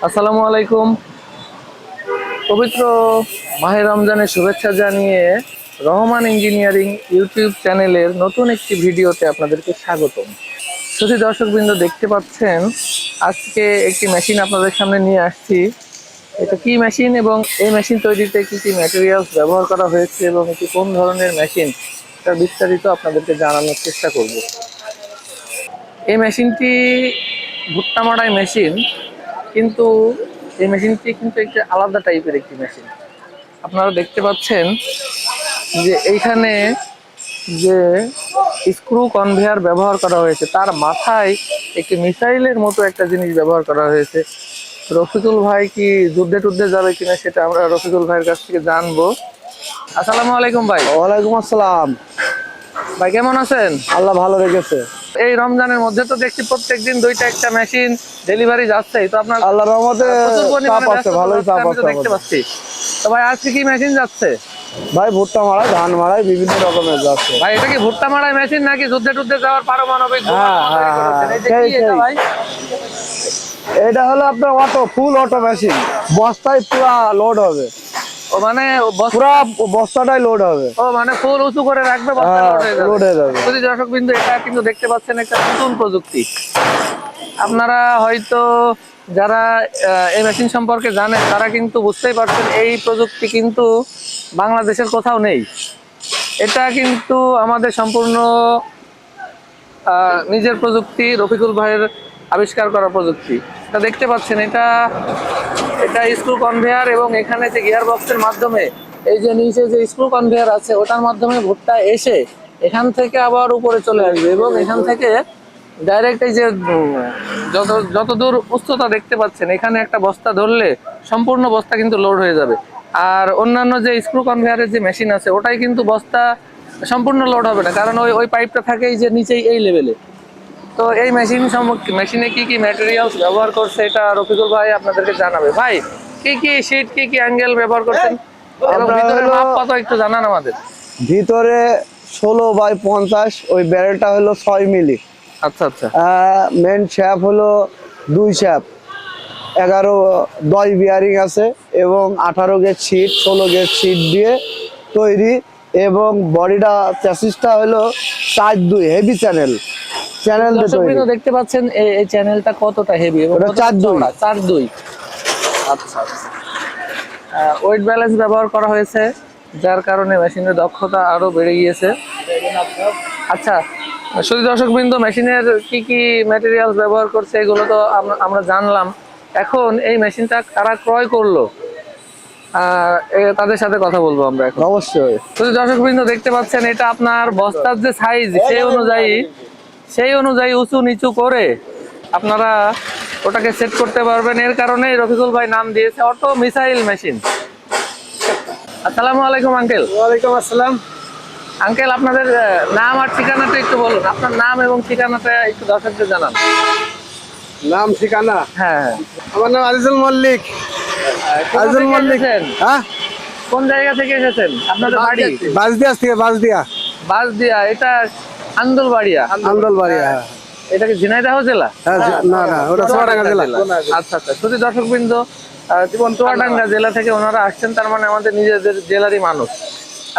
আসসালামু আলাইকুম। পবিত্র মাহে রমজানের শুভেচ্ছা জানিয়ে রহমান ইঞ্জিনিয়ারিং ইউটিউব চ্যানেলের নতুন একটি ভিডিওতে আপনাদেরকে স্বাগতম। শুধু দর্শকবৃন্দ, দেখতে পাচ্ছেন আজকে একটি মেশিন আপনাদের সামনে নিয়ে আসছি। এটা কি মেশিন এবং এই মেশিন তৈরিতে কি কি ম্যাটেরিয়ালস ব্যবহার করা হয়েছে এবং এটি কোন ধরনের মেশিন, তার বিস্তারিত আপনাদেরকে জানানোর চেষ্টা করব। এই মেশিনটি ভুট্টা মাড়াই মেশিন, কিন্তু এই মেশিনটি কিন্তু একটি আলাদা টাইপের একটি মেশিন। আপনারা দেখতে পাচ্ছেন যে এইখানে যে স্ক্রু কনভেয়ার ব্যবহার করা হয়েছে, তার মাথায় একটি মিসাইলের মতো একটা জিনিস ব্যবহার করা হয়েছে। রফিকুল ভাই কি যুদ্ধে টুদ্ধে যাবে কিনা সেটা আমরা রফিকুল ভাইয়ের কাছ থেকে জানবো। আসসালামু আলাইকুম ভাই। ওয়ালাইকুম আসসালাম। ভাই কেমন আছেন? আল্লাহ ভালো রেখেছে। এই রমজানের মধ্যে তো দেখছি প্রত্যেকদিন দুইটা একটা মেশিন ডেলিভারি যাচ্ছে, তো আপনার আল্লাহর রহমতে চাপ আছে, ভালোই চাপ আছে দেখতে পাচ্ছি। তো ভাই আজকে কি মেশিন যাচ্ছে? ভাই ভুট্টা মারাই, ধান মারাই, বিভিন্ন রকমের যাচ্ছে। ভাই এটা কি ভুট্টা মারাই মেশিন নাকি যুদ্ধে টুদ্ধে যাওয়ার পারমাণবিক বোমা তৈরি করেছেন? এই যে কি এটা ভাই? এটা হলো আপনার ফুল অটো মেশিন, বস্তায় পুরা লোড হবে। ও মানে পুরা বস্তাটাই লোড হবে। ও মানে ফুল উঁচু করে রাখবে, বস্তা লোড হয়ে যাবে। যদি দর্শকবৃন্দ, এটা কিন্তু দেখতে পাচ্ছেন একটা নতুন প্রযুক্তি। আপনারা হয়তো যারা এই মেশিন সম্পর্কে জানেন তারা কিন্তু বুঝতেই পারছেন এই প্রযুক্তি কিন্তু বাংলাদেশের কোথাও নেই। এটা কিন্তু আমাদের সম্পূর্ণ নিজের প্রযুক্তি, রফিকুল ভাইয়ের আবিষ্কার করা প্রযুক্তি। এটা দেখতে পাচ্ছেন, এটা স্ক্রু কনভেয়ার, এবং এখানে যে গিয়ার বক্সের মাধ্যমে এই যে নিচে যে স্ক্রু কনভেয়ার আছে ওটার মাধ্যমে ভুট্টা এসে এখান থেকে আবার উপরে চলে আসবে, এবং এখান থেকে ডাইরেক্ট এই যে যত দূর উচ্চতা দেখতে পাচ্ছেন, এখানে একটা বস্তা ধরলে সম্পূর্ণ বস্তা কিন্তু লোড হয়ে যাবে। আর অন্যান্য যে স্ক্রু কনভেয়ারের যে মেশিন আছে ওটাই কিন্তু বস্তা সম্পূর্ণ লোড হবে না, কারণ ওই পাইপটা থাকে এই যে নিচেই এই লেভেলে। তো এই মেশিনে কি কি ম্যাটেরিয়ালস ব্যবহার করছে এটা রফিকুল ভাই আপনাদেরকে জানাবে। ভাই কি কি শীট, কি কি অ্যাঙ্গেল ব্যবহার করছেন এবং ভিতরে মাপ কত একটু জানান আমাদের। ভিতরে 16/50, ওই ব্যারেলটা হলো 6 মিলি। আচ্ছা আচ্ছা। মেন শ্যাপ হলো 2 শ্যাপ, 10 বিয়ারিং আছে এবং 18 গেজ সিট, 16 গেজ সিট দিয়ে তৈরি। এবং বডিটা চ্যাসিসটা হলো 4-2 হেভি চ্যানেল দর্শকবৃন্দ দেখতে পাচ্ছেন এই চ্যানেলটা কতটা হেভি এবং 4-2। আচ্ছা আচ্ছা। ওয়েট ব্যালেন্স ব্যবহার করা হয়েছে, যার কারণে মেশিনের দক্ষতা আরো বেড়ে গিয়েছে। আচ্ছা, শুধু দর্শকবৃন্দ, মেশিনের কি কি ম্যাটেরিয়ালস ব্যবহার করছে এগুলো তো আমরা জানলাম। এখন এই মেশিনটা কারা ক্রয় করলো তাদের সাথে কথা বলবো আমরা এখন। অবশ্যই। শুধু দর্শকবৃন্দ দেখতে পাচ্ছেন, এটা আপনার বস্তার যে সাইজ সেই অনুযায়ী উঁচু নিচু করে আপনারা ওটাকে সেট করতে পারবেন। এর কারণেই রফিকুল ভাই নাম দিয়েছে অটো মিসাইল মেশিন। আসসালামু আলাইকুম আঙ্কেল। ওয়ালাইকুম আসসালাম। আঙ্কেল, আপনাদের নাম আর ঠিকানাটা একটু বলুন। আপনার নাম এবং ঠিকানাটা একটু দর্শকদের জানান। নাম ঠিকানা? হ্যাঁ, আমার নাম আজিজুল মল্লিক। আজিজুল মল্লিক। হ্যাঁ, কোন জায়গা থেকে এসেছেন? আপনাদের বাড়ি? বাঁশদিয়া। এটা আন্দুলবাড়িয়া। এটা কি ঝিনাইদহ জেলা? না না, ওটা চুয়াডাঙ্গা জেলা। আচ্ছা আচ্ছা। শুধু দর্শকবৃন্দ, চুয়াডাঙ্গা জেলা থেকে ওনারা আসছেন, তার মানে আমাদের নিজেদের জেলারই মানুষ।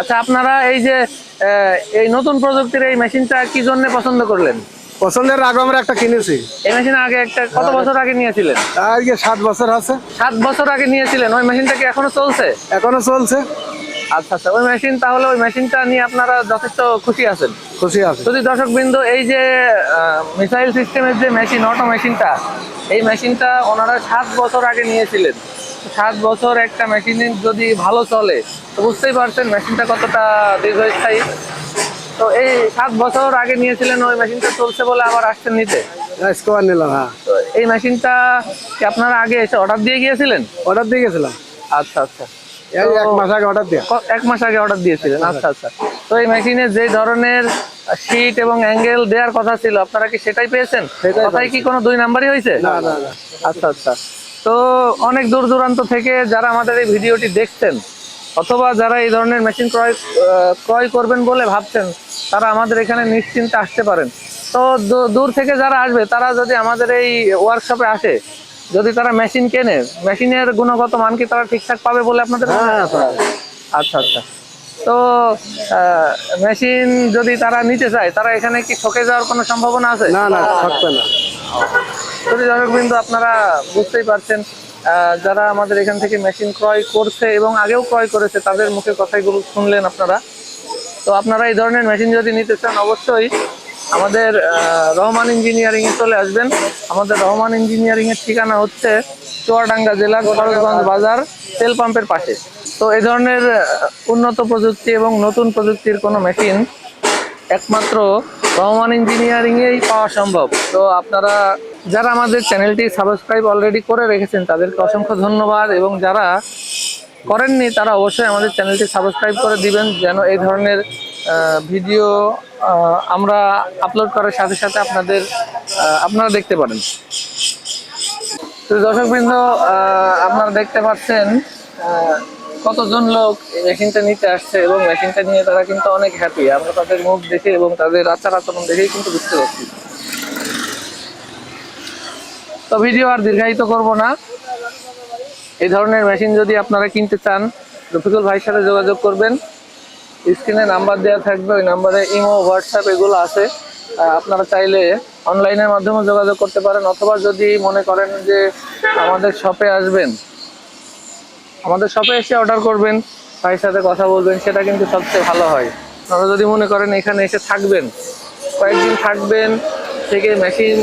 আচ্ছা, আপনারা এই যে এই নতুন প্রযুক্তির এই মেশিনটা কি জন্য পছন্দ করলেন? পছন্দের আগে আমরা একটা কিনেছি। এই মেশিন আগে একটা কত বছর আগে নিয়েছিলেন? 7 বছর আছে। 7 বছর আগে নিয়েছিলেন। ওই মেশিনটা কি এখনো চলছে? এখনো চলছে। আচ্ছা আচ্ছা। ওই মেশিনটা নিয়ে আপনারা যথেষ্ট খুশি আছেন? খুশি আছে। যদি দর্শকবৃন্দ, এই যে মিসাইল সিস্টেমের যে মেশিন, অটো মেশিনটা, এই মেশিনটা ওনারা 7 বছর আগে নিয়েছিলেন। 7 বছর একটা মেশিন যদি ভালো চলে তো বুঝতেই পারছেন মেশিনটা কতটা দীর্ঘস্থায়ী। তো এই 7 বছর আগে নিয়েছিলেন, ওই মেশিনটা চলছে বলে আবার আসছেন নিতে। নিলাম। হ্যাঁ, তো এই মেশিনটা কি আপনারা আগে এসে অর্ডার দিয়ে গিয়েছিলেন? অর্ডার দিয়ে গেছিলাম। আচ্ছা আচ্ছা। 1 মাস আগে অর্ডার দিয়ে। 1 মাস আগে অর্ডার দিয়েছিলেন। আচ্ছা আচ্ছা। তো এই মেশিনে যে ধরনের শীট এবং অ্যাঙ্গেল দেওয়ার কথা ছিল, আপনারা কি সেটাই পেয়েছেন? কথাই কি কোনো 2 নাম্বারই হয়েছে? না না। আচ্ছা আচ্ছা। তো অনেক দূর দূরান্ত থেকে যারা আমাদের এই ভিডিওটি দেখছেন, অথবা যারা এই ধরনের মেশিন ক্রয় করবেন বলে ভাবছেন, তারা আমাদের এখানে নিশ্চিন্তে আসতে পারেন। তো দূর থেকে যারা আসবে তারা যদি আমাদের এই ওয়ার্কশপে আসে, যদি তারা মেশিন কেনে, মেশিনের গুণগত মান কি তারা ঠিকঠাক পাবে বলে আপনাদের মনে হয়? আচ্ছা আচ্ছা। তো মেশিন যদি তারা নিতে চায়, তারা এখানে কি ঠকে যাওয়ার কোনো সম্ভাবনা আছে? না না, থাকবে না। যদি দর্শকবৃন্দ আপনারা বুঝতেই পারছেন, যারা আমাদের এখান থেকে মেশিন ক্রয় করছে এবং আগেও ক্রয় করেছে তাদের মুখে কথাগুলো শুনলেন আপনারা। তো আপনারা এই ধরনের মেশিন যদি নিতে চান অবশ্যই আমাদের রহমান ইঞ্জিনিয়ারিং এ চলে আসবেন। আমাদের রহমান ইঞ্জিনিয়ারিং এর ঠিকানা হচ্ছে চুয়াডাঙ্গা জেলার খরচগঞ্জ বাজার তেল পাম্পের পাশে। তো এই ধরনের উন্নত প্রযুক্তি এবং নতুন প্রযুক্তির কোনো মেশিন একমাত্র রহমান ইঞ্জিনিয়ারিং এই পাওয়া সম্ভব। তো আপনারা যারা আমাদের চ্যানেলটি সাবস্ক্রাইব অলরেডি করে রেখেছেন তাদেরকে অসংখ্য ধন্যবাদ, এবং যারা করেননি তারা অবশ্যই আমাদের চ্যানেলটি সাবস্ক্রাইব করে দিবেন, যেন এই ধরনের ভিডিও আমরা আপলোড করার সাথে সাথে আপনারা দেখতে পারেন। তো দর্শকবৃন্দ, আপনারা দেখতে পাচ্ছেন কতজন লোক এই মেশিনটা নিতে আসছে, এবং মেশিনটা নিয়ে তারা কিন্তু অনেক হ্যাপি। আমরা তাদের মুখ দেখে এবং তাদের আচার আচরণ দেখেই কিন্তু বুঝতে পারছি। তো ভিডিও আর দীর্ঘায়িত করব না। এই ধরনের মেশিন যদি আপনারা কিনতে চান, রফিকুল ভাইয়ের সাথে যোগাযোগ করবেন। স্ক্রিনে নাম্বার দেওয়া থাকবে, ওই নাম্বারে ইমো, হোয়াটসঅ্যাপ এগুলো আছে। আপনারা চাইলে অনলাইনের মাধ্যমে যোগাযোগ করতে পারেন, অথবা যদি মনে করেন যে আমাদের শপে আসবেন, আমাদের শপে এসে অর্ডার করবেন, ভাইয়ের সাথে কথা বলবেন, সেটা কিন্তু সবচেয়ে ভালো হয়। আপনারা যদি মনে করেন এখানে এসে থাকবেন, কয়েকদিন থাকবেন, থেকে মেশিন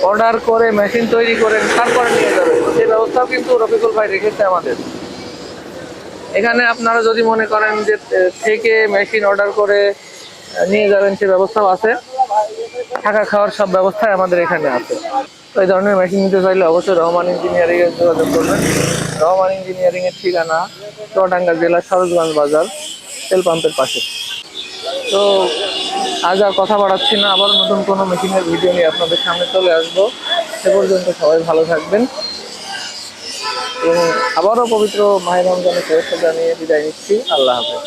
অর্ডার করে মেশিন তৈরি করেন তারপরে নিয়ে যাবেন, সেই ব্যবস্থাও কিন্তু রফিকুল ভাই রেখেছে আমাদের এখানে। আপনারা যদি মনে করেন যে থেকে মেশিন অর্ডার করে নিয়ে যাবেন, সে ব্যবস্থাও আছে। থাকা খাওয়ার সব ব্যবস্থাই আমাদের এখানে আছে। তো এই ধরনের মেশিন নিতে চাইলে অবশ্যই রহমান ইঞ্জিনিয়ারিং এর যোগাযোগ করবেন। রহমান ইঞ্জিনিয়ারিং এর ঠিকানা চুয়াডাঙ্গা জেলার সরোজগঞ্জ বাজার তেল পাম্পের পাশে। তো আজ আর কথা বাড়াচ্ছি না, আবার নতুন কোনো মেশিনের ভিডিও নিয়ে আপনাদের সামনে চলে আসবো। সে পর্যন্ত সবাই ভালো থাকবেন, এবং আবারও পবিত্র মাহে রমজানের শুভেচ্ছা জানিয়ে বিদায় নিচ্ছি। আল্লাহ হাফেজ।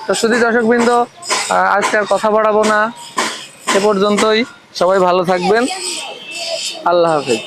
তো শুধু দর্শকবৃন্দ, আজকে আর কথা বাড়াবো না, এ পর্যন্তই। সবাই ভালো থাকবেন। আল্লাহ হাফেজ।